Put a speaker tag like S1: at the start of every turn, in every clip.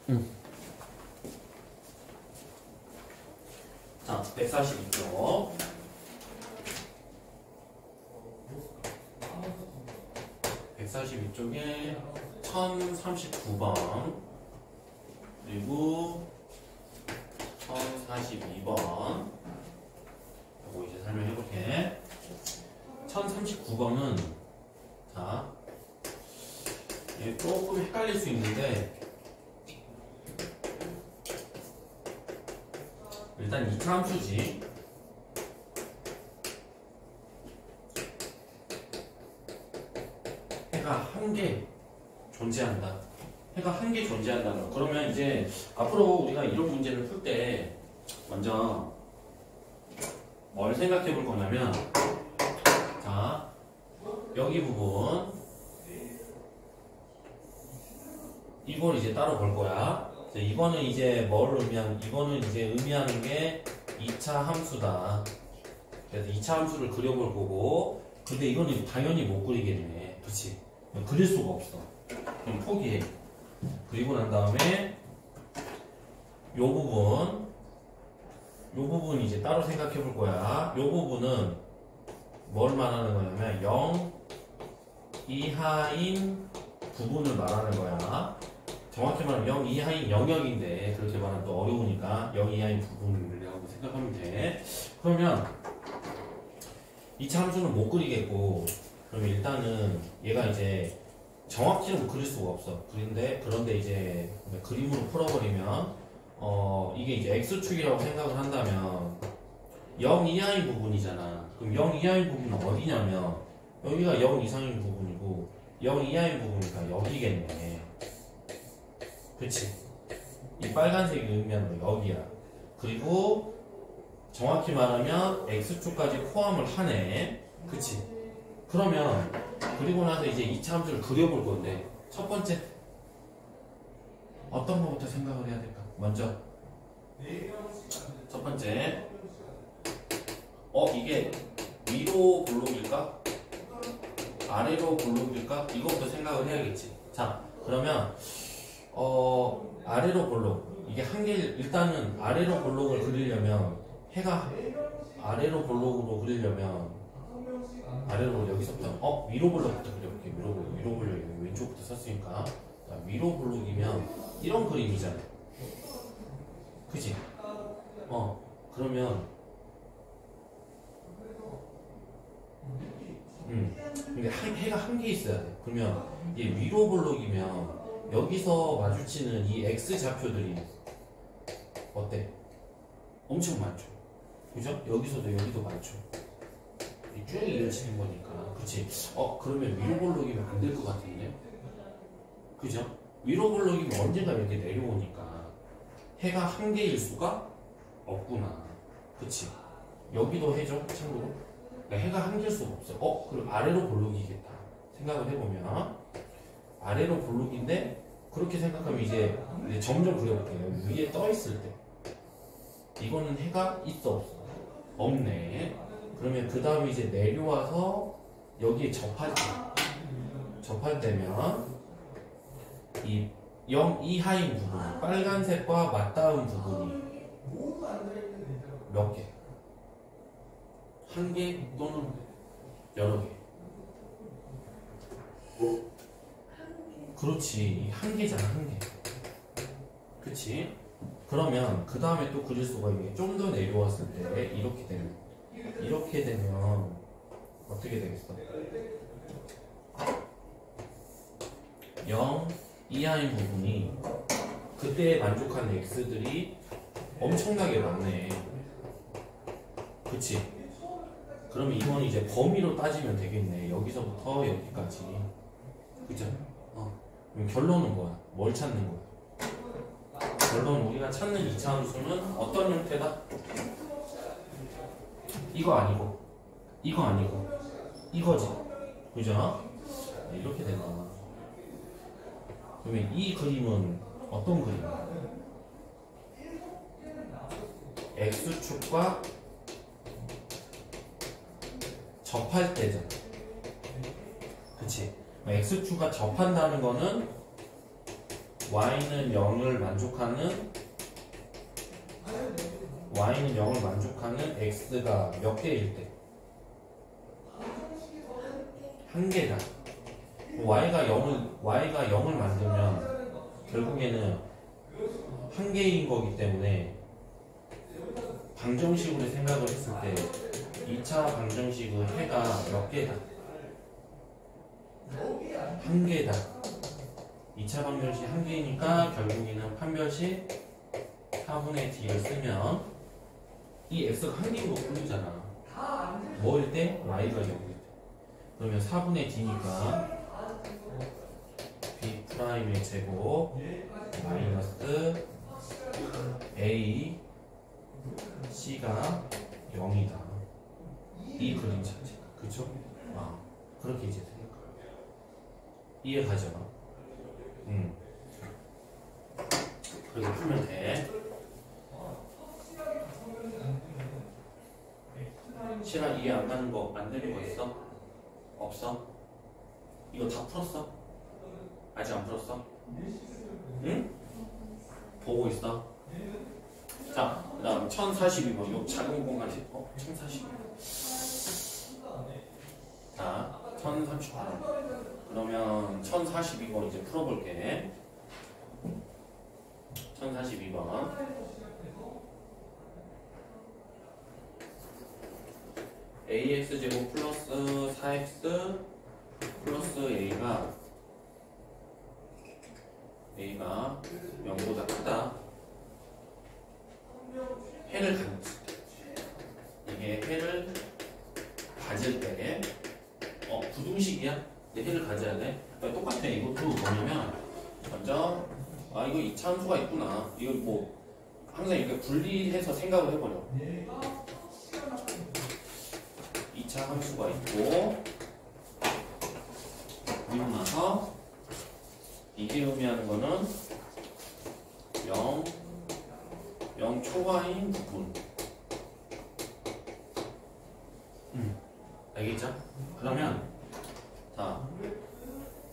S1: 응. 자, 142쪽. 142쪽에 1039번 그리고 1042번 요거 이제 설명해볼게. 1039번은 자, 얘 조금 헷갈릴 수 있는데 일단 2차 함수지. 해가 한 개 존재한다. 해가 한 개 존재한다는 거. 그러면 이제 앞으로 우리가 이런 문제를 풀 때 먼저 뭘 생각해 볼 거냐면 자, 여기 부분 이걸 이제 따로 볼 거야. 이거는 이제 뭘 이거는 이제 의미하는 게 2차 함수다. 그래서 2차 함수를 그려볼 거고, 근데 이거는 당연히 못 그리겠네. 그치? 그릴 수가 없어. 그럼 포기해. 그리고 난 다음에 요 부분 이제 따로 생각해 볼 거야. 요 부분은 뭘 말하는 거냐면 0 이하인 부분을 말하는 거야. 정확히 말하면 0 이하인 영역인데 그렇게 말하면 또 어려우니까 0 이하인 부분이라고 생각하면 돼. 그러면 2차 함수는 못 그리겠고, 그러면 일단은 얘가 이제 정확히는 그릴 수가 없어. 그런데 이제 그림으로 풀어버리면 이게 이제 x축이라고 생각을 한다면 0 이하인 부분이잖아. 그럼 0 이하인 부분은 어디냐면 여기가 0 이상인 부분이고 0 이하인 부분이니까 여기겠네. 그치? 이 빨간색이 의미하는 거 여기야. 그리고 정확히 말하면 x축까지 포함을 하네. 그치? 그러면 그리고 나서 이제 2차 함수를 그려볼 건데 첫 번째 어떤 거부터 생각을 해야 될까? 먼저 첫 번째 이게 위로 볼록일까? 아래로 볼록일까? 이거부터 생각을 해야겠지. 자, 그러면 아래로 볼록 이게 일단은 아래로 볼록을 그리려면 해가 아래로 볼록으로 그리려면 아래로 여기서부터 위로 볼록부터 그려볼게. 위로 볼록 왼쪽부터 썼으니까 자, 위로 볼록이면 이런 그림이잖아. 그치? 그러면 근데 해가 한 개 있어야 돼. 그러면 얘 위로 볼록이면 여기서 마주치는 이 x 좌표들이 어때? 엄청 많죠. 그죠? 여기도 많죠. 쭉 이어지는 거니까. 그치? 그러면 위로 볼록이면 안 될 것 같은데? 그죠? 위로 볼록이면 언젠가 이렇게 내려오니까 해가 한 개일 수가 없구나. 그치? 여기도 해죠? 참고로. 그러니까 해가 한 개일 수가 없어. 그럼 아래로 볼록이겠다. 생각을 해보면 아래로 볼록인데 그렇게 생각하면 이제 점점 그려볼게요. 위에 떠 있을 때 이거는 해가 있어 없어? 없네. 그러면 그 다음에 이제 내려와서 여기에 접할 때면 이 0 이하인 부분, 빨간색과 맞닿은 부분이 몇 개? 한 개 또는 여러 개? 그렇지. 한 개잖아, 한 개. 그치? 그러면 그 다음에 또 그릴 수가 있는 게 좀 더 내려왔을 때 이렇게 되면 어떻게 되겠어? 0 이하인 부분이 그때 만족하는 x들이 엄청나게 많네. 그치? 그러면 이건 이제 범위로 따지면 되겠네. 여기서부터 여기까지. 그죠? 그럼 결론은 뭐야? 뭘 찾는 거야? 결론 우리가 찾는 2차 함수는 어떤 형태다? 이거 아니고 이거지. 그죠? 이렇게 되나? 그러면 이 그림은 어떤 그림이야? x축과 접할 때잖아. 그치? x축과 접한다는 거는 y는 0을 만족하는 x가 몇 개일 때? 한 개다. y가 0을 만들면 결국에는 한 개인 거기 때문에 방정식으로 생각을 했을 때 2차 방정식의 해가 몇 개다? 한 개다. 2차 방정식 한 개니까 결국에는 판별식 4분의 d를 쓰면 이 x가 한 개인 거 풀리잖아. 뭐일 때? y가 0일 때. 그러면 4분의 d니까 b 프라임의 제곱 마이너스 a c가 0이다. 이 그림 자체가. 그쵸? 그렇게 이제 생각해요. 이해가죠? 그렇게 풀면 돼. 실아 이해 안 가는 거, 안 되는 거 있어? 없어? 이거 다 풀었어? 아직 안 풀었어? 응? 보고 있어? 자, 그 다음 1042번. 요 작은 공간 1042번. 자, 1038번. 그러면 1042번 이제 풀어볼게. 1042번. ax제곱 플러스 4x 플러스 a가 0보다 크다. 해를 가질 때. 이게 해를 가질 때 부등식이야? 근데 해를 가져야 돼? 똑같아. 이것도 뭐냐면 먼저 이거 이차함수가 있구나. 이거 뭐 항상 이렇게 분리해서 생각을 해버려. 2차 함수가 있고 그리고 나서 이게 의미하는 거는 0 초과인 부분. 알겠죠? 그러면 자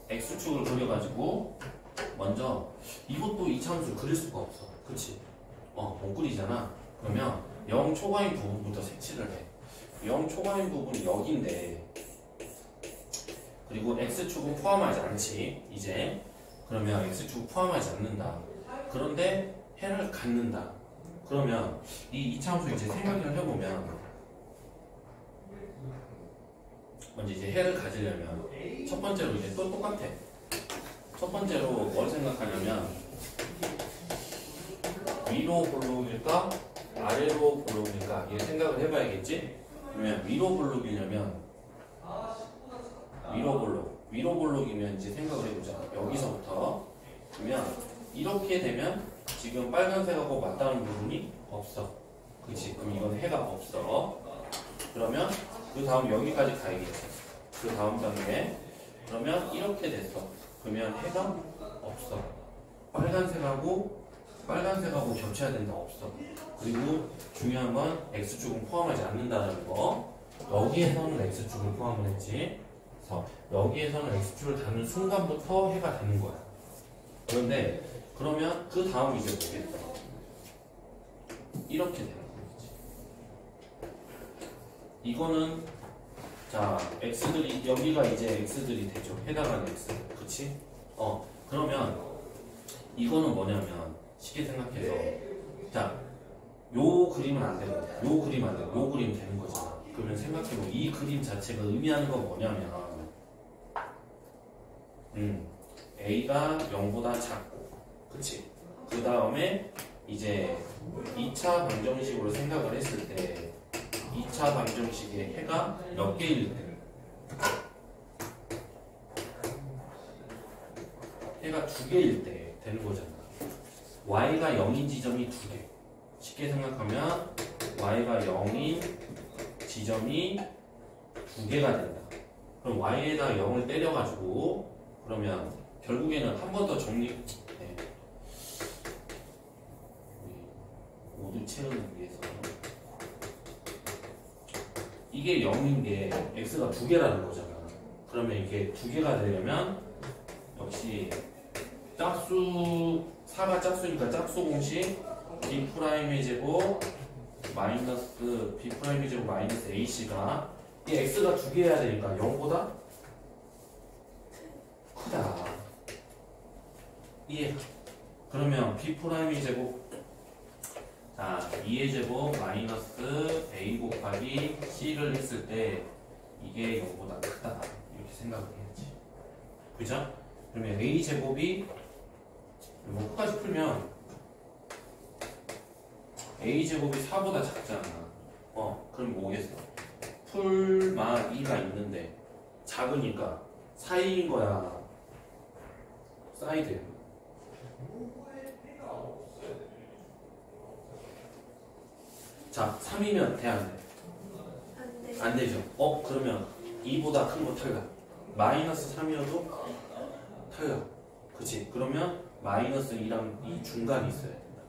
S1: x축을 그려가지고 먼저 이것도 이차함수 그릴 수가 없어. 그치? 못 그리잖아. 그러면 0 초과인 부분부터 색칠을 해. 0 초과인 부분이 여기인데 그리고 x축은 포함하지 않지. 이제 그러면 x축은 포함하지 않는다. 그런데 해를 갖는다. 그러면 이 이차함수 이제 생각을 해보면 먼저 이제 해를 가지려면 첫 번째로 이제 또 똑같아. 첫 번째로 뭘 생각하냐면 위로 볼록일까 아래로 볼록일까 이 생각을 해봐야겠지. 그러면 위로 볼록이냐면 위로 볼록이면 이제 생각을 해보자. 여기서부터 그러면 이렇게 되면 지금 빨간색하고 맞닿는 부분이 없어. 그치? 그럼 이건 해가 없어. 그러면 그 다음 여기까지 가야겠지. 그 다음 단계에 그러면 이렇게 됐어. 그러면 해가 없어. 빨간색하고 겹쳐야 된다. 없어. 그리고 중요한 건 x축은 포함하지 않는다는 거. 여기에서는 x축을 포함을 했지. 그래서 여기에서는 x축을 다는 순간부터 해가 되는 거야. 그런데 그러면 그 다음 이제 뭐겠어? 이렇게 되는 거지. 이거는 자 x들이 여기가 이제 x들이 되죠. 해당하는 x. 그치? 그러면 이거는 뭐냐면 쉽게 생각해서 자 요 그림은 안 되고 요 그림 안 되고 요 그림 되는 거잖아. 그러면 생각해보면 이 그림 자체가 의미하는 건 뭐냐면 a가 0보다 작고 그치? 그 다음에 이제 2차 방정식으로 생각을 했을 때 2차 방정식의 해가 몇 개일 때 해가 2개일 때 되는 거잖아. y가 0인 지점이 2개. 쉽게 생각하면 y가 0인 지점이 2개가 된다. 그럼 y에다 0을 때려가지고 그러면 결국에는 한 번 더 정리 모두 채우는 위해서 이게 0인 게 x가 2개라는 거잖아. 그러면 이게 2개가 되려면 역시 짝수 짝수 4가 짝수니까 짝수 공식 B'의 제곱 마이너스 B'의 제곱 마이너스 AC가 이 X가 두 개 해야 되니까 0보다 크다. 이해. 그러면 B'의 제곱 자 2의 제곱 마이너스 A 곱하기 C를 했을 때 이게 0보다 크다. 이렇게 생각을 해야지. 그죠? 그러면 A 제곱이 이거 끝까지 풀면 A 제곱이 4보다 작잖아. 그럼 뭐겠어? 풀마 2가 있는데 작으니까 4인 거야. 사이드. 자, 3이면 돼, 안 돼? 안 되죠. 그러면 2보다 큰 거 탈락. 마이너스 3이어도 탈락. 그치? 그러면 마이너스 2랑 이 중간이 있어야 된다.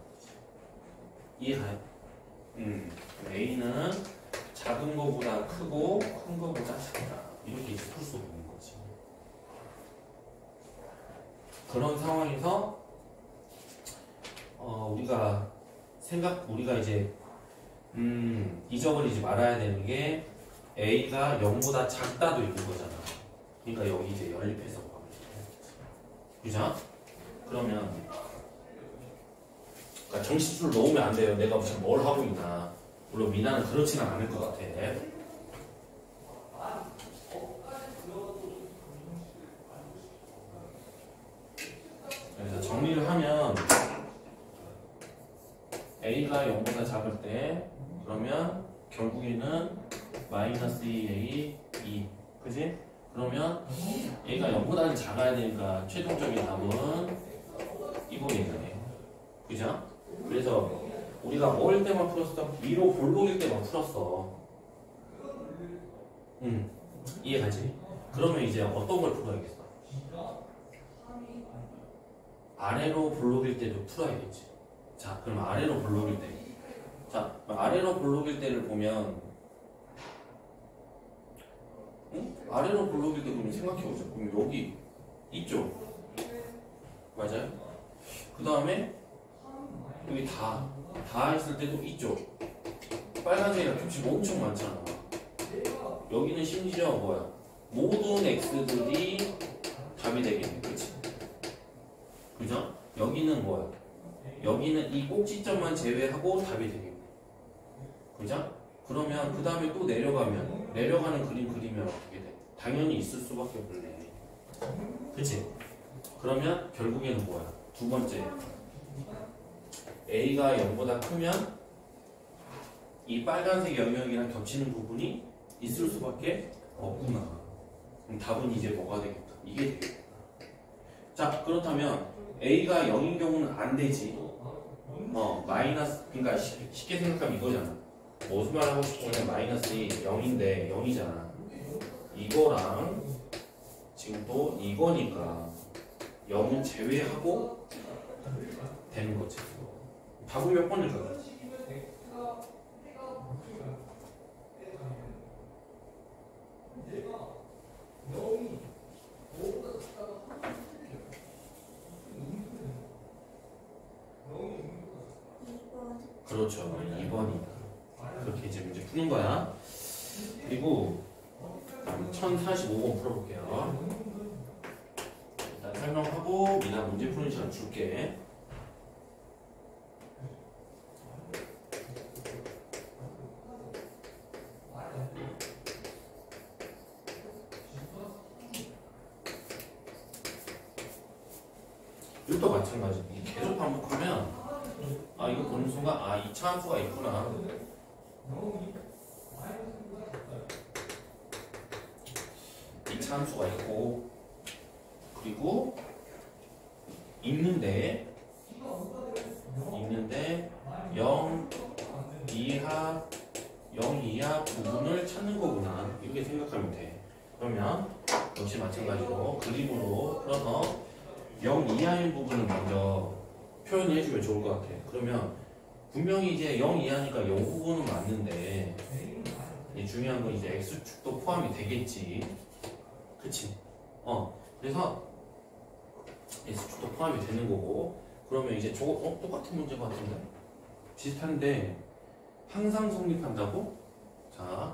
S1: 이해가요? A는 작은 거보다 크고 큰 거보다 작다. 이렇게 이제 풀 수 있는 거지. 그런 상황에서 우리가 이제 잊어버리지 말아야 되는 게 A가 0보다 작다도 있는 거잖아. 그러니까 여기 이제 연립해서 가면 돼. 그죠? 그러면 그러니까 정식수를 넣으면 안 돼요. 내가 무슨 뭘 하고 있나. 물론 미나는 그렇지는 않을 것 같아. 그래서 정리를 하면 A가 0보다 작을 때 그러면 결국에는 마이너스 2A 2 그지? 그러면 A가 0보다는 작아야 되니까 최종적인 답은 이거겠네. 그죠? 그래서 우리가 뭐일 때만 풀었어? 위로 볼록일 때만 풀었어. 이해가지? 그러면 이제 어떤 걸 풀어야겠어? 아래로 볼록일 때도 풀어야겠지. 자, 그럼 아래로 볼록일 때. 자, 아래로 볼록일 때를 보면, 아래로 볼록일 때 그러면 생각해보자. 그럼 여기, 이쪽. 맞아요? 그 다음에, 여기 다 했을 때도 이쪽. 빨간색이랑 겹치고 엄청 많잖아. 여기는 심지어 뭐야? 모든 X들이 답이 되겠네. 그치? 그죠? 여기는 뭐야? 여기는 이 꼭지점만 제외하고 답이 되겠네. 그죠? 그러면 그 다음에 또 내려가는 그림 그리면 어떻게 돼? 당연히 있을 수밖에 없네. 그치? 그러면 결국에는 뭐야? 두 번째 A가 0보다 크면 이 빨간색 영역이랑 겹치는 부분이 있을 수밖에 없구나. 그럼 답은 이제 뭐가 되겠다? 이게 되겠다. 자, 그렇다면 A가 0인 경우는 안 되지. 마이너스, 그러니까 쉽게 생각하면 이거잖아. 무슨 말 하고 싶으면 마이너스 0인데 0이잖아. 이거랑 지금 또 이거니까 0은 제외하고 되는 거지. 답은 몇 번일까요? 그렇죠. 2번이다. 그렇게 이제 문제 푸는 거야. 그리고 1045번 풀어볼게요. 일단 설명하고 미나 문제 푸는 시간 줄게. 이것도 마찬가지. 계속 반복하면 이거 보는 순간 이 차함수가 있구나. 이 차함수가 있고 그리고 있는데 0 이하 부분을 찾는 거구나. 이렇게 생각하면 돼. 그러면 역시 마찬가지로 그림으로 풀어서 0 이하인 부분을 먼저 표현을 해주면 좋을 것 같아. 그러면 분명히 이제 0 이하니까 0 부분은 맞는데 중요한 건 이제 X축도 포함이 되겠지. 그치? 그래서 S축도 포함이 되는 거고. 그러면 이제 저거 똑같은 문제 같은데? 비슷한데 항상 성립한다고? 자,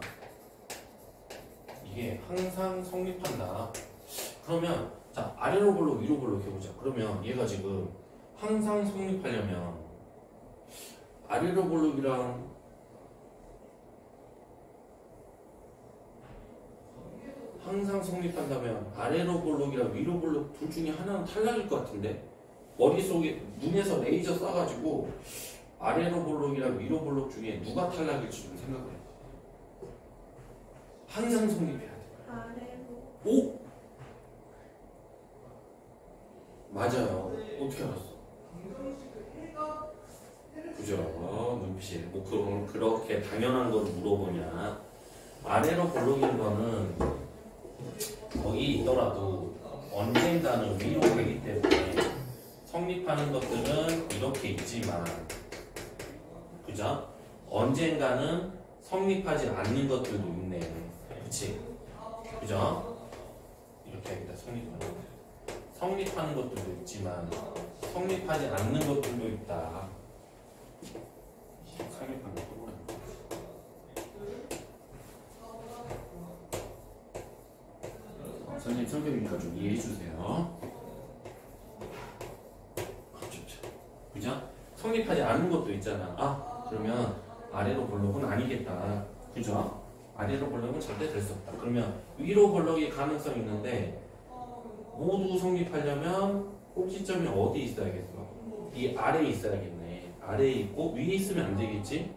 S1: 이게 항상 성립한다. 그러면 자, 아래로 볼록 위로 볼록 해보자. 그러면 얘가 지금 항상 성립하려면 아래로 볼록이랑 항상 성립한다면 아래로 볼록이랑 위로 볼록 둘 중에 하나는 탈락일 것 같은데, 머릿속에 눈에서 레이저 쏴가지고 아래로 볼록이랑 위로 볼록 중에 누가 탈락일지 좀 생각을 해. 항상 성립해야 돼.
S2: 아래로.
S1: 오? 맞아요. 어떻게 알았어? 그죠? 눈빛이 뭐 그럼 그렇게 당연한 걸 물어보냐? 아래로 볼록인 거는 거기 있더라도 언젠가는 위로 되기 때문에 성립하는 것들은 이렇게 있지만, 그죠? 언젠가는 성립하지 않는 것들도 있네. 그치? 그죠? 이렇게 하겠다. 성립하는 것들도 있지만 성립하지 않는 것들도 있다. 성립하는 것도 뭐야? 선생님 성격이니까 좀 이해해 주세요. 그죠? 성립하지 않는 것도 있잖아. 아, 그러면 아래로 볼록은 아니겠다. 그죠? 아래로 볼록은 절대 될 수 없다. 그러면 위로 볼록이 가능성이 있는데 모두 성립하려면 꼭지점이 어디 있어야겠어? 이 아래에 있어야겠네. 아래에 있고 위에 있으면 안 되겠지?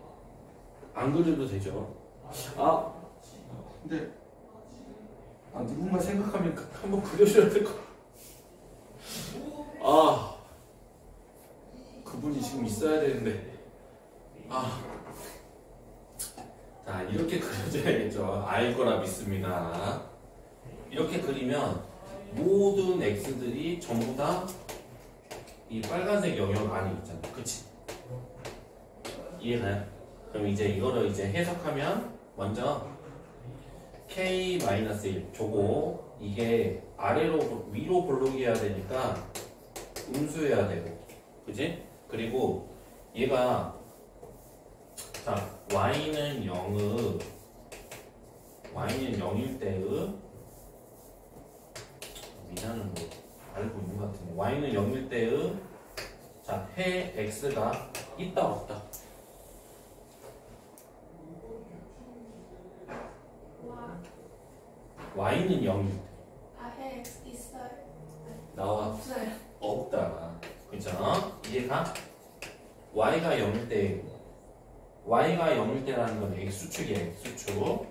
S1: 안 그려도 되죠? 아, 근데 누군가 생각하면 한번 그려줘야 될 것 같아. 아, 그분이 지금 있어야 되는데. 아, 자, 이렇게 그려줘야겠죠. 알 거라 믿습니다. 이렇게 그리면 모든 x들이 전부 다 이 빨간색 영역 안에 있잖아. 그치? 이해가요? 그럼 이제 이거를 이제 해석하면 먼저 k-1 저거 이게 아래로 위로 볼록이어야 되니까 음수해야 되고, 그지? 그리고 얘가 자 y는 0일 때의 미나는 뭐 알고 있는 것 같은데, y는 0일 때의 자 해 x가 있다 없다? y는 0일 때
S2: 해 X 있어요?
S1: 나와
S2: 없어요.
S1: 없다. 그죠? 이해가? y가 0일 때 y가 0일 때라는 건 x축이야. x축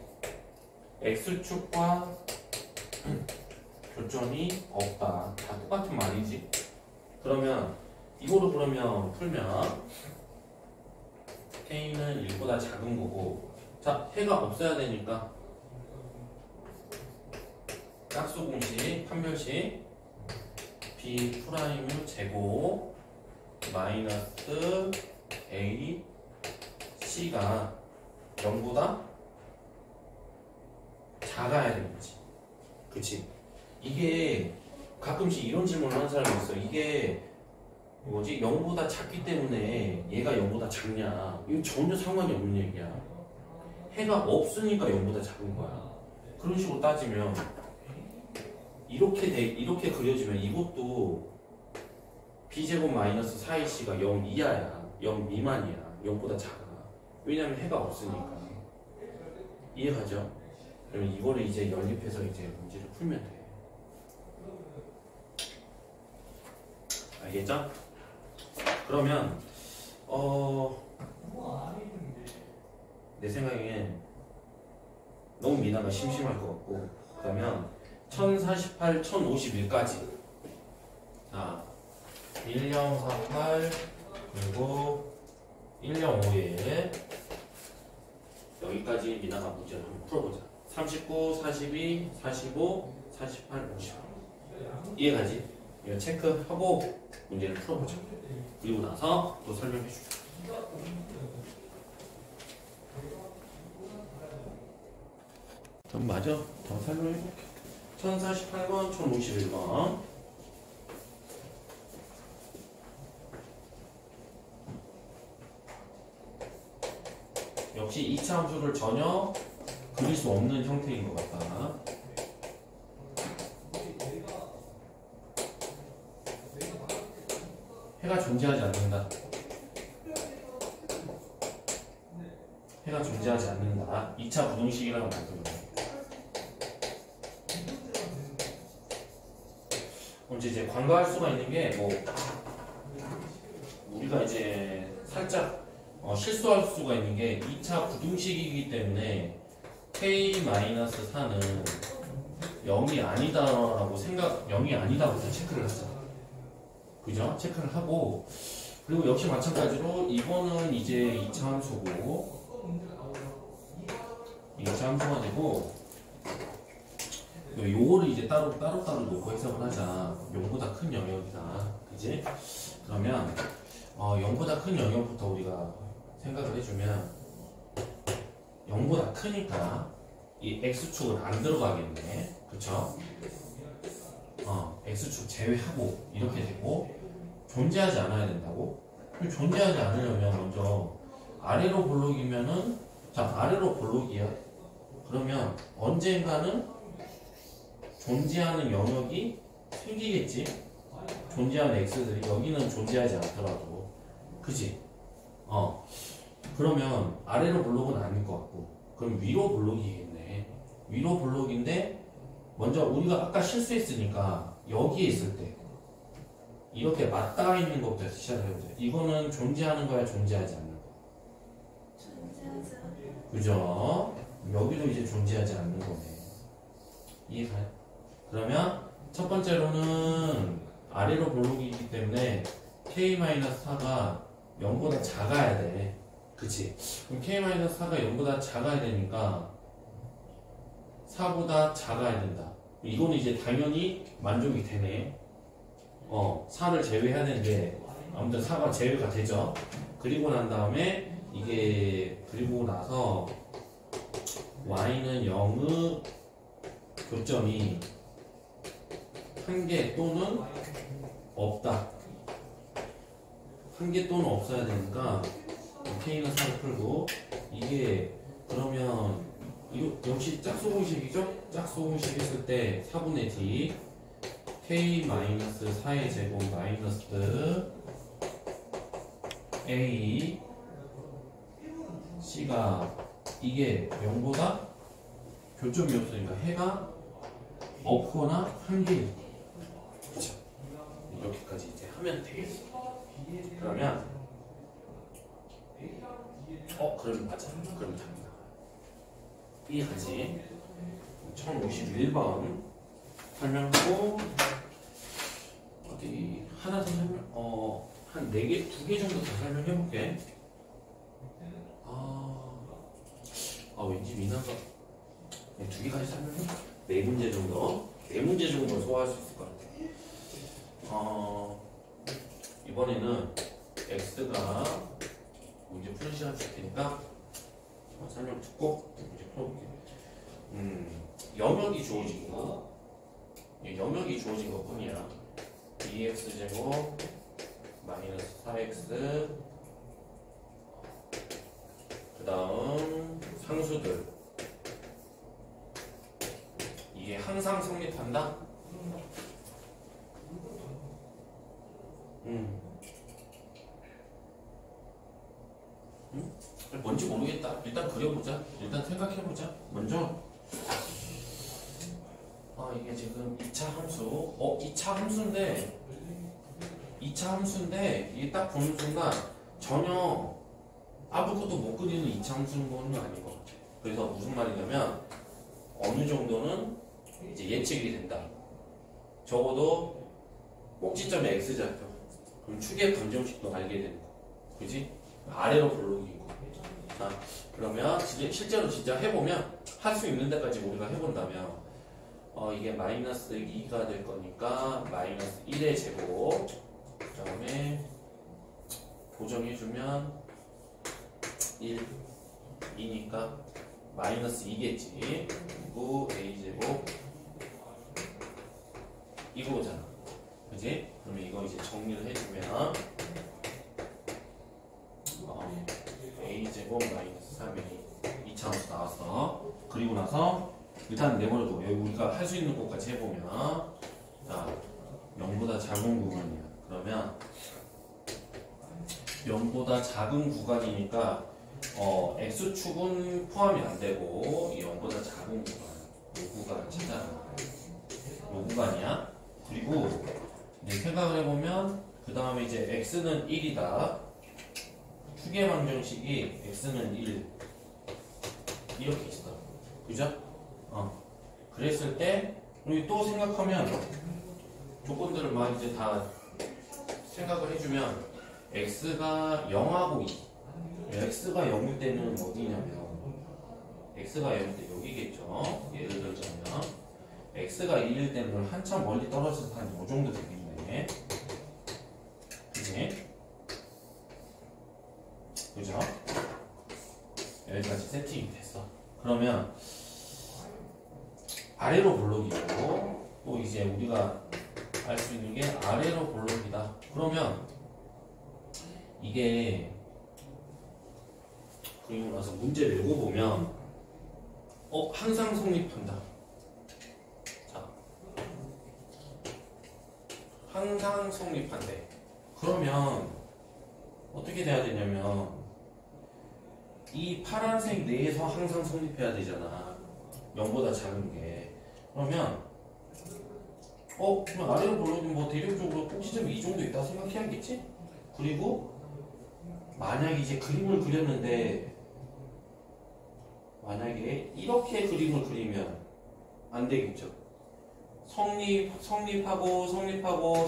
S1: x축과 교점이 없다. 다 똑같은 말이지. 그러면 이거로 풀면 k는 1보다 작은 거고, 자 해가 없어야 되니까 짝수 공식 판별식 b 프라임의 제곱 마이너스 a c가 0보다 작아야 되겠지. 그치? 이게 가끔씩 이런 질문을 하는 사람이 있어. 이게 뭐지? 0보다 작기 때문에 얘가 0보다 작냐? 이거 전혀 상관이 없는 얘기야. 해가 없으니까 0보다 작은 거야. 그런 식으로 따지면 이렇게 그려지면 이것도 b제곱 마이너스 4ac가 0 이하야. 0 미만이야. 0보다 작아. 왜냐면 해가 없으니까. 이해가죠? 그러면 이거를 이제 연립해서 이제 문제를 풀면 돼. 알겠죠? 그러면 내 생각엔 너무 미나가 심심할 것 같고, 그러면 1048, 1051까지 자 1048 그리고 1051 여기까지 미나가 문제를 한번 풀어보자. 39, 42, 45, 48, 50 이해가지? 이거 체크하고 문제를 풀어보자. 그리고 나서 또 설명해줄게. 그럼 맞아. 더 설명해볼게. 1048번, 1051번 역시 2차 함수를 전혀 그릴 수 없는 형태인 것 같다. 해가 존재하지 않는다. 해가 존재하지 않는다. 2차 부등식이라고 만들어요. 이제 관과할 수가 있는 게 뭐 우리가 이제 살짝 실수할 수가 있는 게 2차 부등식이기 때문에 k-4는 0이 아니다라고 0이 아니다고 체크를 하잖아. 그죠? 체크를 하고 그리고 역시 마찬가지로 이거는 이제 2차 함수고 2차 함수가 되고 요거를 이제 따로 놓고 해석을 하자. 0보다 큰 영역이다. 그지? 그러면 0보다 큰 영역부터 우리가 생각을 해주면 0보다 크니까 이 x축은 안 들어가겠네. 그쵸? x축 제외하고 이렇게 되고 존재하지 않아야 된다고? 존재하지 않으려면 먼저 아래로 볼록이면은 자 아래로 볼록이야. 그러면 언젠가는 존재하는 영역이 생기겠지? 존재하는 x들이 여기는 존재하지 않더라도 그지? 그러면 아래로 볼록은 아닐 것 같고 그럼 위로 볼록이겠네. 위로 볼록인데 먼저 우리가 아까 실수했으니까 여기에 있을 때 이렇게 맞닿아 있는 것부터 시작을 해보자. 이거는 존재하는 거야 존재하지 않는 거야?
S2: 존재하지 않아요.
S1: 그죠? 여기도 이제 존재하지 않는 거네. 이해가요? 그러면 첫 번째로는 아래로 볼록이기 때문에 k-4가 0보다 작아야 돼. 그치? 그럼 k-4가 0보다 작아야 되니까 4보다 작아야 된다. 이거는 이제 당연히 만족이 되네. 4를 제외해야 되는데 아무튼 4가 제외가 되죠. 그리고 난 다음에 이게 그리고 나서 y는 0의 교점이 1개 또는 없다. 1개 또는 없어야 되니까 k는 4를 풀고 이게 그러면 이거 역시 짝수공식이죠? 짝수공식 했을 때 4분의 d k-4의 제곱 마이너스 a c가 이게 0보다 교점이 없으니까 해가 없거나 한개 그렇죠. 이렇게까지 이제 하면 되겠어. 그러면 그럼 맞아. 그럼 답니다. 이해가지? 1051번 설명하고 어디 하나 더 설명 한 4개, 2개 정도 더 설명해볼게. 왠지 미나가 2개까지 설명해? 4문제 정도? 4문제 정도 소화할 수 있을 것 같아. 이번에는 x가 문제 푸는 시간 줄 테니까 설명 듣고 문제 풀어볼게. 영역이 주어진 것 뿐이야. 2x제곱 마이너스 4x 그 다음 상수들 이게 항상 성립한다? 뭔지 모르겠다. 일단 그려보자. 일단 생각해보자. 먼저 이게 지금 2차 함수 2차 함수인데 이게 딱 보는 순간 전혀 아무것도 못 그리는 2차 함수인 건 아닌 것 같아. 그래서 무슨 말이냐면 어느 정도는 이제 예측이 된다. 적어도 꼭지점이 x좌표. 그럼 축의 방정식도 알게 되는 거. 그지? 아래로 볼록이고. 자, 그러면 실제로 진짜 해보면 할 수 있는 데까지 우리가 해본다면 이게 마이너스 2가 될 거니까 마이너스 1의 제곱 그 다음에 고정해주면 1 2니까 마이너스 2겠지. 그리고 a제곱 이거잖아. 그지? 그러면 이거 이제 정리를 해주면 a제곱 마이너스 3a 이차함수 나왔어. 그리고 나서 일단 내버려둬. 여기 우리가 할 수 있는 것까지 해보면 자 0보다 작은 구간이야. 그러면 0보다 작은 구간이니까 x축은 포함이 안 되고 이 0보다 작은 구간 이 구간을 찾아라. 이 구간이야. 그리고 이제 생각을 해보면 그 다음에 이제 x는 1이다. 투개 방정식이 x는 1 이렇게 있어. 그죠? 그랬을 때 우리 또 생각하면 조건들을 막 이제 다 생각을 해주면 x가 0하고 2 x가 0일 때는 어디냐면 x가 0일 때 여기겠죠. 예를 들자면 x가 2일 때는 한참 멀리 떨어져서 한 이 정도 되겠네. 그치? 그죠? 여기까지 세팅이 됐어. 그러면 아래로 볼록이고 또 이제 우리가 알 수 있는 게 아래로 볼록이다. 그러면 이게 그리고 나서 문제 내고 보면 항상 성립한다. 자, 항상 성립한대. 그러면 어떻게 돼야 되냐면 이 파란색 내에서 항상 성립해야 되잖아. 0보다 작은 게. 그러면 그럼 아래로 볼록이면 뭐 대략적으로 꼭지점이 이 정도 있다 생각해야겠지? 그리고 만약에 이제 그림을 그렸는데 만약에 이렇게 그림을 그리면 안 되겠죠.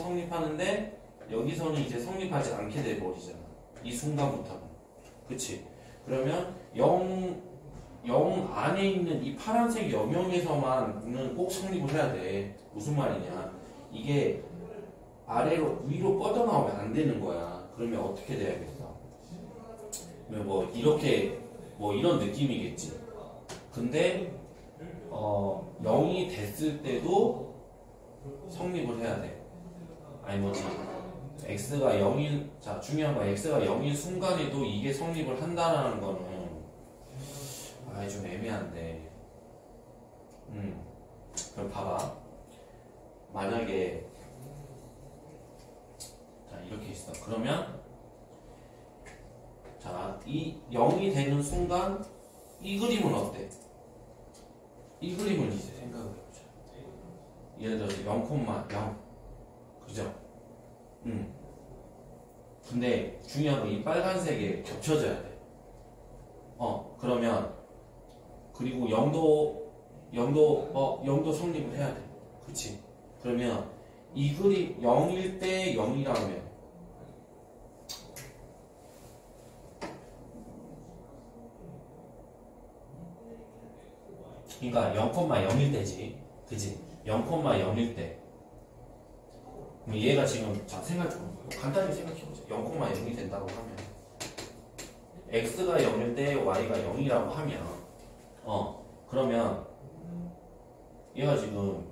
S1: 성립하는데 여기서는 이제 성립하지 않게 돼버리잖아. 이 순간부터는. 그치? 그러면 0 안에 있는 이 파란색 영역에서만은 꼭 성립을 해야 돼. 무슨 말이냐? 이게 아래로 위로 뻗어나오면 안 되는 거야. 그러면 어떻게 돼야겠어? 뭐 이렇게 뭐 이런 느낌이겠지. 근데 0이 됐을 때도 성립을 해야 돼. 아니 뭐지? x가 0인 자 중요한 건 x가 0인 순간에도 이게 성립을 한다라는 거는 좀 애매한데. 그럼 봐봐. 만약에 자 이렇게 있어. 그러면 자 이 0이 되는 순간 이 그림은 어때? 이 그림을 이제 생각을 해보자. 예를 들어서 0,0 그죠? 근데 중요한 건 이 빨간색에 겹쳐져야 돼. 그러면 그리고 0도 성립을 해야 돼. 그치? 그러면 이 그림 0일 때 0이라면 그러니까 0,0일 때지. 그치? 0,0일 때 그럼 얘가 지금 자 생각 좀 간단히 생각해보자. 0,0이 된다고 하면 x가 0일 때 y가 0이라고 하면 그러면 얘가 지금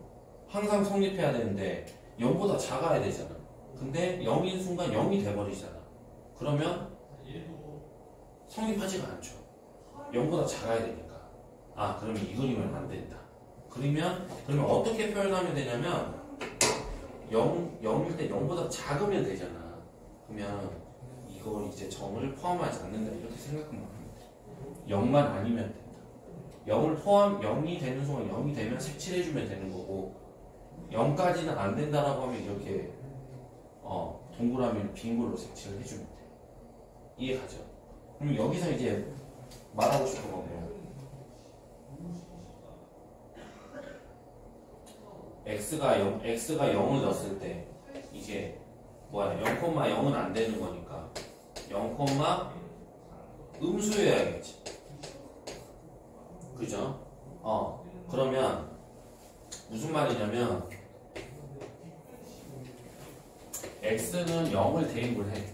S1: 항상 성립해야 되는데 0보다 작아야 되잖아. 근데 0인 순간 0이 돼버리잖아. 그러면 성립하지가 않죠. 0보다 작아야 되니까. 그러면 이 그림은 안 된다. 그러면 어떻게 표현하면 되냐면 0일 때 0보다 작으면 되잖아. 그러면 이걸 이제 정을 포함하지 않는다 이렇게 생각하면 돼. 0만 아니면 된다. 0이 되는 순간 0이 되면 색칠해주면 되는 거고 0까지는 안 된다라고 하면 이렇게 동그라미를 빈 걸로 색칠을 해주면 돼. 이해가죠? 그럼 여기서 이제 말하고 싶은 거고 x가 0을 넣었을 때 이게 뭐야 0,0은 안 되는 거니까 0, 음수여야겠지. 그죠? 그러면 무슨 말이냐면 x는 0을 대입을 해.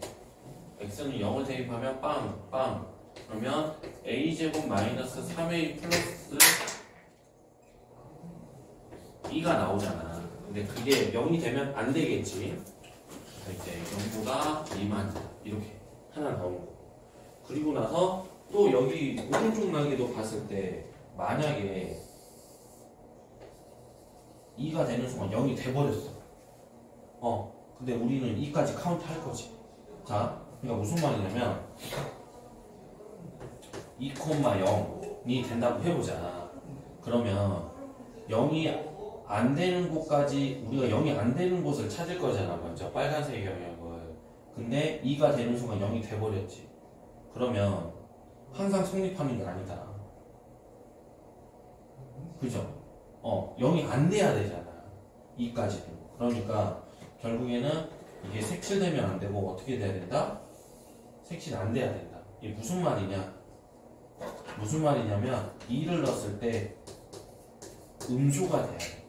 S1: x는 0을 대입하면 빵 그러면 a제곱 마이너스 3a 플러스 2가 나오잖아. 근데 그게 0이 되면 안 되겠지. 이제 0보다 미만 이렇게 하나 나오고 그리고 나서 또 여기 오른쪽 날개도 봤을 때 만약에 2가 되는 순간 0이 돼버렸어. 근데 우리는 2까지 카운트 할 거지. 자, 그러니까 무슨 말이냐면 2,0이 된다고 해보자. 그러면 0이 안 되는 곳까지 우리가 0이 안 되는 곳을 찾을 거잖아. 먼저 빨간색 영역을. 근데 2가 되는 순간 0이 돼버렸지. 그러면 항상 성립하는 게 아니다. 그죠? 0이 안 돼야 되잖아. 2까지도. 그러니까 결국에는 이게 색칠되면 안 되고 어떻게 돼야 된다? 색칠 안 돼야 된다. 이게 무슨 말이냐? 무슨 말이냐면 2를 넣었을 때 음수가 돼야 돼.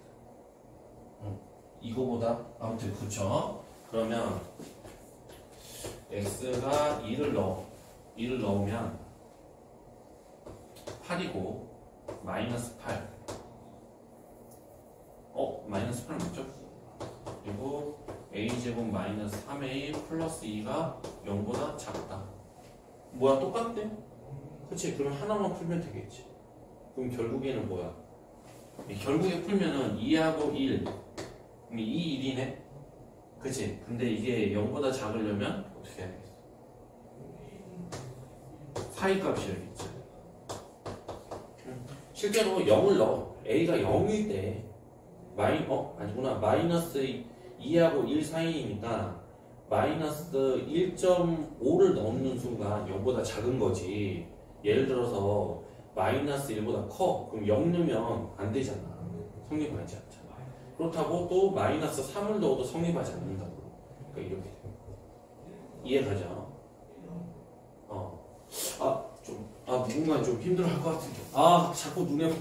S1: 이거보다 아무튼 그쵸? 그러면 x가 2를 넣으면 8이고 마이너스 8. 마이너스 8 맞죠? 그리고 a제곱 마이너스 3a 플러스 2가 0보다 작다. 뭐야 똑같대? 그치? 그럼 하나만 풀면 되겠지. 그럼 결국에는 뭐야? 결국에 풀면은 2하고 1 그럼 2, 1이네? 그치? 근데 이게 0보다 작으려면 어떻게 해야겠어? 사이값이야겠지. 실제로 0을 넣어. a가 0일 때 아니구나. 마이너스 2하고 1 사이니까 마이너스 1.5를 넣는 순간 0보다 작은 거지. 예를 들어서 마이너스 1보다 커. 그럼 0 넣으면 안 되잖아. 성립하지 않잖아. 그렇다고 또 마이너스 3을 넣어도 성립하지 않는다고. 그러니까 이렇게 돼요. 이해가죠? 누군가 좀 힘들어할 것 같은데. 자꾸 눈에.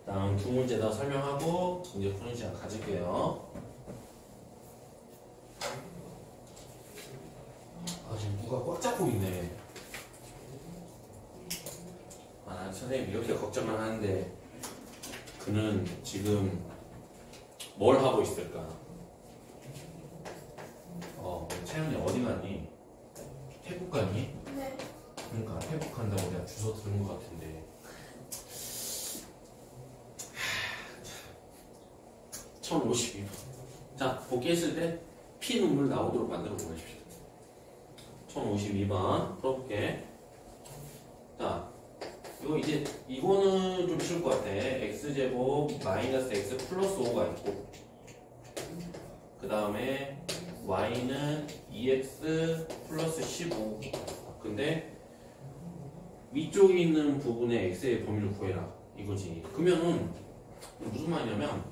S1: 다음 두 문제 더 설명하고 이제 푸는 시간 가질게요. 지금 누가 꽉 잡고 있네. 선생님 이렇게 걱정을 하는데 그는 지금 뭘 하고 있을까? 채연이 어디 갔니? 태국 갔니?
S2: 네.
S1: 그러니까 태국 간다고 내가 주소 들은 것 같은데 1052번. 자, 복귀했을 때 피눈물 나오도록 만들어 보내십시오. 1052번 풀어볼게. 자, 이거는 좀 쉬울 것 같아. x제곱 마이너스 x 플러스 5가 있고 그 다음에 y는 2x 플러스 15. 근데 위쪽에 있는 부분의 x의 범위를 구해라 이거지. 그러면은 무슨 말이냐면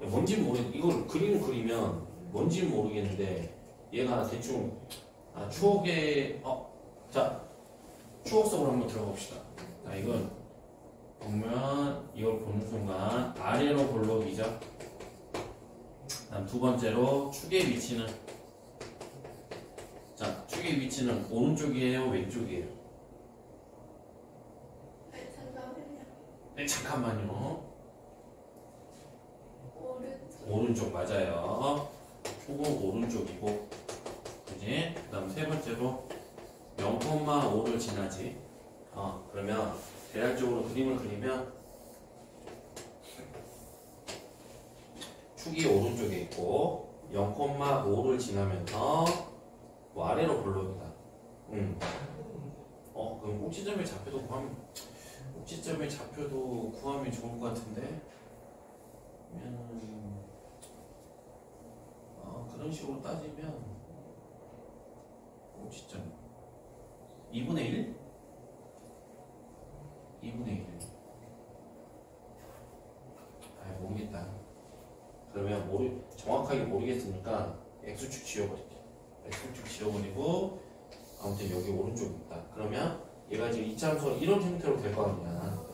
S1: 뭔지 이걸 그림을 그리면 뭔지는 모르겠는데 얘가 대충 추억 속으로 한번 들어가 봅시다. 자, 이건 보면 이걸 보는 순간 아래로 볼록이죠. 다음 두 번째로 축의 위치는 축의 위치는 오른쪽이에요, 왼쪽이에요? 잠깐만요. 오른쪽 맞아요. 축은 오른쪽이고, 그지? 그다음 세 번째로 0,5를 지나지. 그러면 대략적으로 그림을 그리면 축이 오른쪽에 있고 0,5를 지나면서 아래로 볼록이다. 그럼 꼭지점의 좌표도 구하면 좋을 것 같은데. 그런 식으로 따지면 꼭지점 2분의 1? 2분의 1. 모르겠다. 그러면 정확하게 모르겠으니까 x축 지워버릴게. x축 지워버리고 아무튼 여기 오른쪽에 있다. 그러면 얘가 지금 이차함수 이런 형태로 될 거 아니야.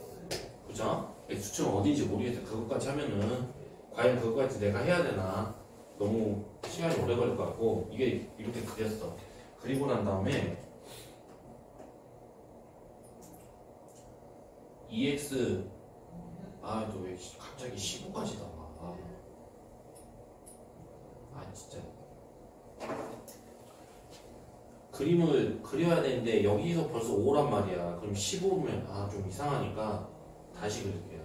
S1: 그죠? x축은 어딘지 모르겠다. 그것까지 하면은 과연 그것까지 내가 해야 되나? 너무 시간이 오래 걸릴 것 같고 이게 이렇게 그렸어. 그리고 난 다음에 2x 또 왜 갑자기 15까지 나와? 진짜 그림을 그려야 되는데 여기서 벌써 5란 말이야. 그럼 15면 좀 이상하니까 다시 그릴게요.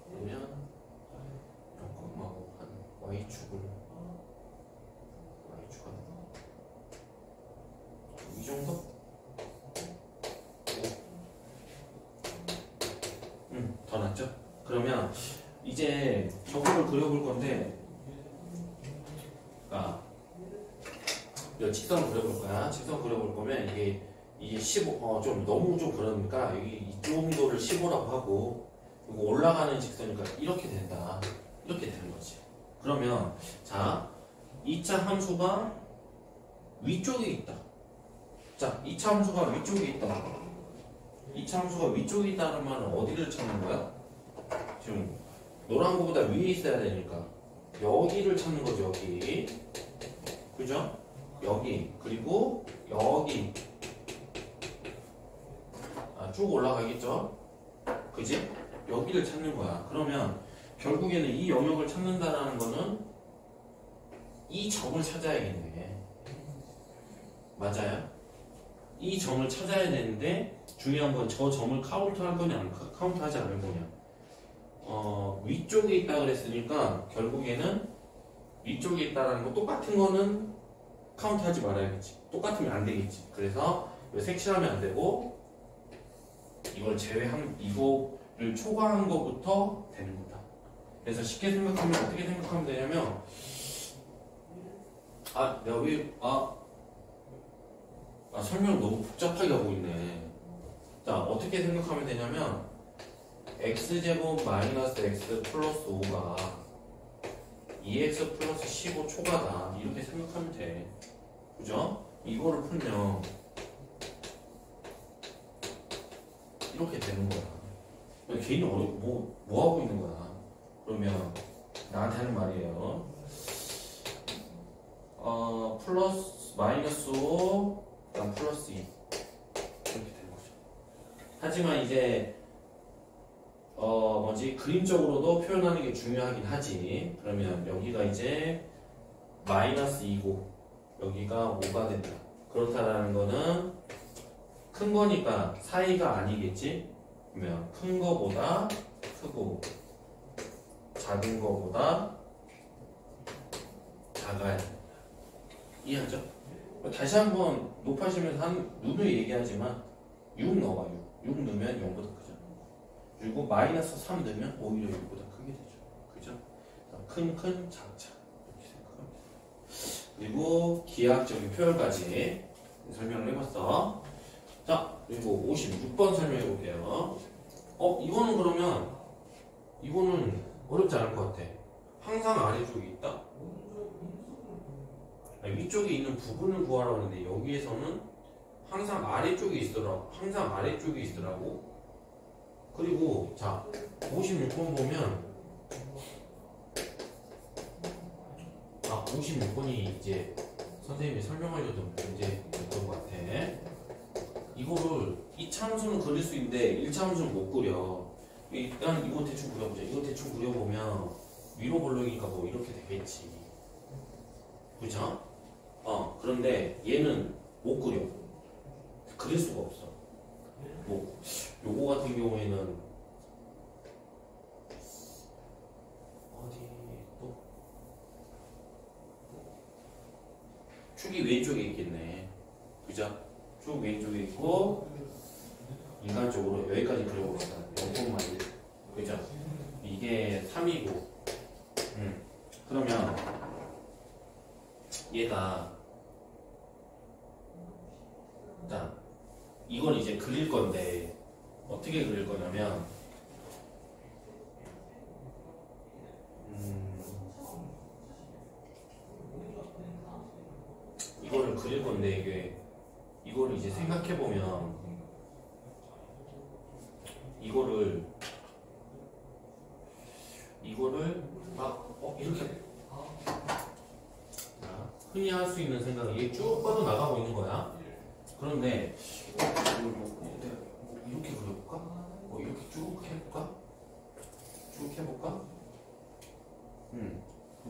S1: 그러면 0,5 한 y축을 y축 이 정도? 더 낫죠? 그러면 이제 저거를 그려볼 건데, 이 직선을 그려볼 거야. 직선 그려볼 거면 이게 15, 좀 너무 좀 그러니까 여기 이 정도를 15라고 하고, 이거 올라가는 직선이니까 이렇게 된다. 이렇게 되는 거지. 그러면 자, 2차 함수가 위쪽에 있다. 자, 2차 함수가 위쪽에 있다. 2차 함수가 위쪽에 있다는 말은 어디를 찾는 거야? 지금 노란 거보다 위에 있어야 되니까 여기를 찾는 거죠. 여기. 그죠? 여기. 그리고 여기. 쭉 올라가겠죠? 그지? 여기를 찾는 거야. 그러면 결국에는 이 영역을 찾는다라는 거는 이 점을 찾아야겠네. 맞아요? 이 점을 찾아야 되는데 중요한 건 저 점을 카운트할 거냐 안 카운트하지 않을 거냐. 위쪽에 있다 그랬으니까 결국에는 위쪽에 있다라는 거 똑같은 거는 카운트하지 말아야겠지. 똑같으면 안 되겠지. 그래서 색칠하면 안 되고 이걸 이거를 초과한 거부터 되는 거다. 그래서 쉽게 생각하면 어떻게 생각하면 되냐면 내가 왜 설명을 너무 복잡하게 하고 있네. 자, 어떻게 생각하면 되냐면 x제곱 마이너스 x 플러스 5가 2x 플러스 15 초과다. 이렇게 생각하면 돼. 그죠? 이거를 풀면 이렇게 되는 거야. 개인이 뭐 하고 있는 거야? 그러면 나한테 하는 말이에요. 플러스 마이너스 5 그다음 플러스 2 이렇게 되는 거죠. 하지만 이제 그림적으로도 표현하는 게 중요하긴 하지. 그러면 여기가 이제 마이너스 2고 여기가 5가 된다. 그렇다라는 거는 큰 거니까 사이가 아니겠지. 그러면 큰 거보다 크고 작은 거보다 작아야 된다. 이해하죠? 다시 한번 높아지면서 누누이 얘기하지만 6 넣어봐. 6 넣으면 0보다 크죠. 그리고 마이너스 3 넣으면 오히려 6보다 크게 되죠. 그죠? 큰, 작, 이렇게 생각합니다. 그리고 기하학적인 표현까지 설명을 해봤어. 자, 그리고 56번 설명해 볼게요. 이거는 그러면 이거는 어렵지 않을 것 같아. 항상 아래쪽에 있다? 위쪽에 있는 부분을 구하라고 하는데 여기에서는 항상 아래쪽에 있더라고. 그리고 자 56번 보면 56번이 이제 선생님이 설명하려던 문제였던 것 같아. 이거를 2차 함수는 그릴 수 있는데 1차 함수는 못 그려. 일단 이거 대충 그려보자. 이거 대충 그려보면 위로 볼록이니까 뭐 이렇게 되겠지. 그죠? 그런데 얘는 못 그려. 그릴 수가 없어. 요거 같은 경우에는 어디 또 축이 왼쪽에 있겠네. 그죠? 축 왼쪽에 있고 인간적으로 여기까지 그려봅시다. 0,1 그죠? 이게 3이고 그러면 얘가 자 이걸 이제 그릴 건데 어떻게 그릴 거냐면 이거를 그릴 건데 이거를 이제 생각해 보면 이거를 막 이렇게 흔히 할 수 있는 생각이 이게 쭉 뻗어나가고 있는 거야. 그런데 이렇게 그려볼까? 이렇게 쭉 해볼까?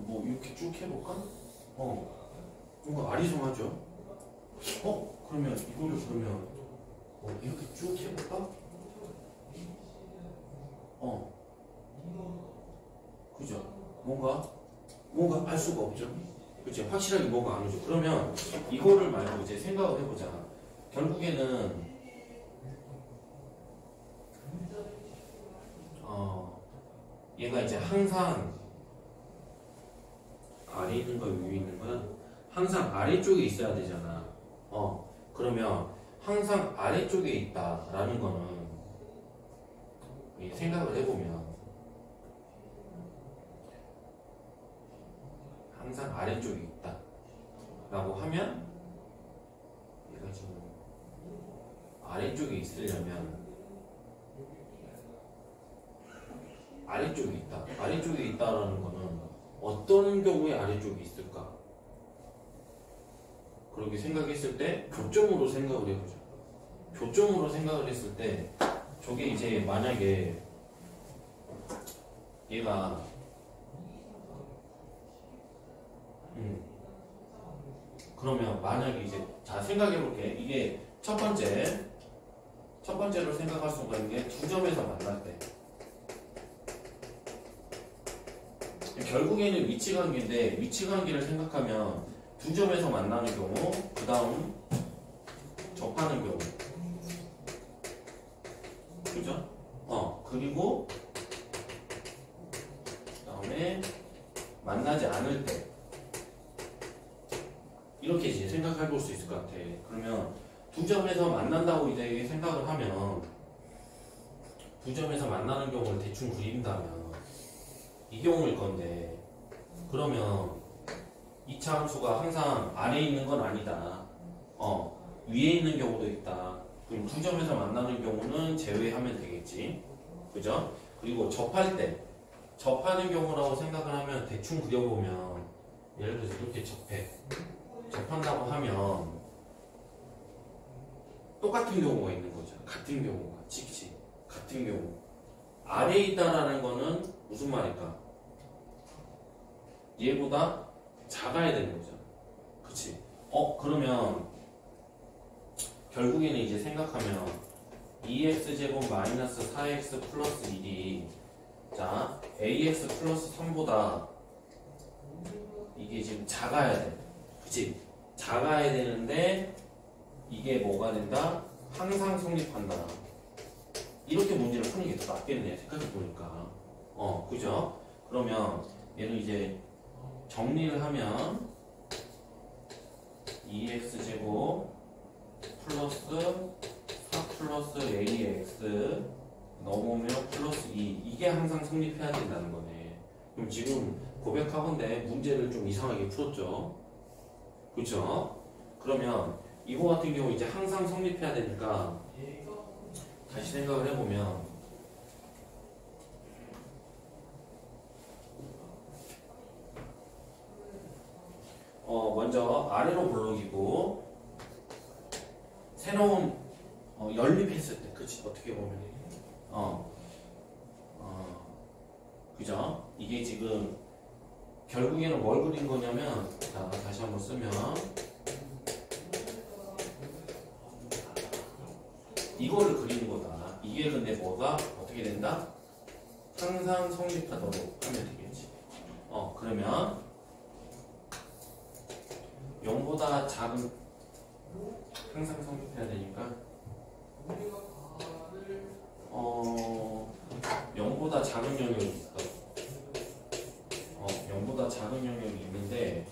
S1: 뭐 이렇게 쭉 해볼까? 뭔가 아리송하죠? 그러면 이거를 그러면 이렇게 쭉 해볼까? 그죠? 뭔가 알 수가 없죠? 그치? 확실하게 뭐가 안 오죠? 그러면 이거를 말고 이제 생각을 해보자. 결국에는 얘가 이제 항상 아래 있는 거야, 위에 있는 거야? 항상 아래쪽에 있어야 되잖아. 그러면 항상 아래쪽에 있다라는 거는 생각을 해보면 항상 아래쪽에 있다 라고 하면 얘가 지금 아래쪽에 있으려면 아래쪽에 있다라는 거는 어떤 경우에 아래쪽에 있을까? 그렇게 생각했을 때 교점으로 생각을 해보자. 교점으로 생각을 했을 때 저게 이제 만약에 얘가 그러면 만약에 이제 자 생각해볼게. 이게 첫 번째로 생각할 수가 있는 게 두 점에서 만날 때 결국에는 위치관계인데 위치관계를 생각하면 두 점에서 만나는 경우 그 다음 접하는 경우 그죠? 그리고 그 다음에 만나지 않을 때 이렇게 이제 생각해 볼 수 있을 것 같아. 그러면 두 점에서 만난다고 이제 생각을 하면 두 점에서 만나는 경우를 대충 그린다면 이 경우일 건데 그러면 2차 함수가 항상 아래에 있는 건 아니다. 위에 있는 경우도 있다. 그럼 두 점에서 만나는 경우는 제외하면 되겠지. 그죠? 그리고 접하는 경우라고 생각을 하면 대충 그려보면 예를 들어서 이렇게 접한다고 하면 똑같은 경우가 있는 거죠. 같은 경우가. 그치? 같은 경우. 아래에 있다라는 거는 무슨 말일까? 얘보다 작아야 되는 거죠. 그치? 그러면 결국에는 이제 생각하면 2x제곱 마이너스 4x 플러스 1이 자 ax 플러스 3보다 이게 지금 작아야 돼. 그치? 작아야 되는데 이게 뭐가 된다? 항상 성립한다. 이렇게 문제를 푸는 게 더 낫겠네. 생각해보니까. 그죠? 그러면 얘는 이제 정리를 하면 2x제곱 플러스 4 플러스 ax 넘으면 플러스 2 이게 항상 성립해야 된다는 거네. 그럼 지금 고백하건대 문제를 좀 이상하게 풀었죠. 그렇죠? 그러면 이거 같은 경우 이제 항상 성립해야 되니까 다시 생각을 해보면 먼저 아래로 블록이고 새로운 연립했을 때 그치 어떻게 보면 그죠? 이게 지금 결국에는 뭘 그린 거냐면 자 다시 한번 쓰면 이거를 그리는 거다. 이게 근데 뭐가 어떻게 된다? 항상 성립하도록 하면 되겠지. 그러면 0보다 작은 항상 성립해야 되니까 0보다 작은 영역이 있어. 0보다 작은 영역이 있는데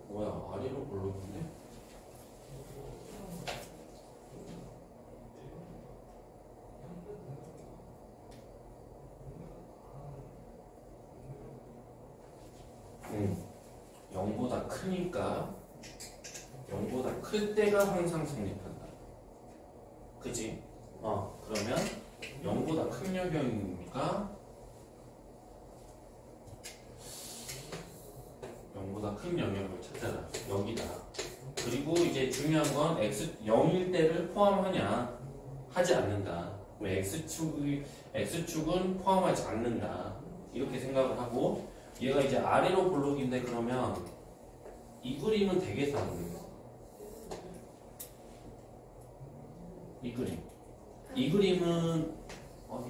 S1: 뭐야 아래로 블록인데? 응 0보다 크니까 0보다 클 때가 항상 성립한다. 그치? 그러면 0보다 큰 영역이니까 0보다 큰 영역을 찾아라. 여기다. 그리고 이제 중요한 건 x 0일 때를 포함하냐 하지 않는다. 그럼 X축은 포함하지 않는다. 이렇게 생각을 하고 얘가 이제 아래로 볼록인데 그러면 이 그림은 되겠어 안 되겠어? 이 그림. 이 그림은
S2: 안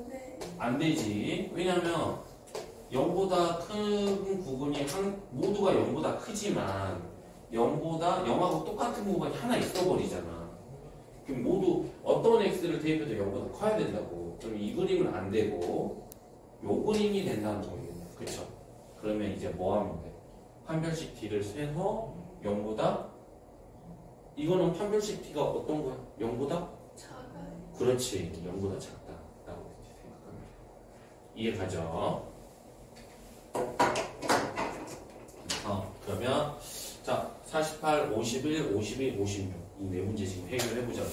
S2: 돼.
S1: 안 되지. 왜냐면 0보다 큰 구근이 모두가 0보다 크지만 0하고 똑같은 구간이 하나 있어 버리잖아. 그럼 모두 어떤 x를 대입해도 0보다 커야 된다고. 그럼 이 그림은 안 되고 요 그림이 된다는 거겠네. 그쵸? 그러면 이제 뭐 하면 돼? 판별식 t를 세서 0보다 이거는 판별식 t가 어떤 거야? 0보다?
S2: 작아요.
S1: 그렇지. 0보다 작다라고 생각합니다. 이해가죠? 그러면 자 48, 51, 52, 56 이 네 문제 지금 해결해 보자고.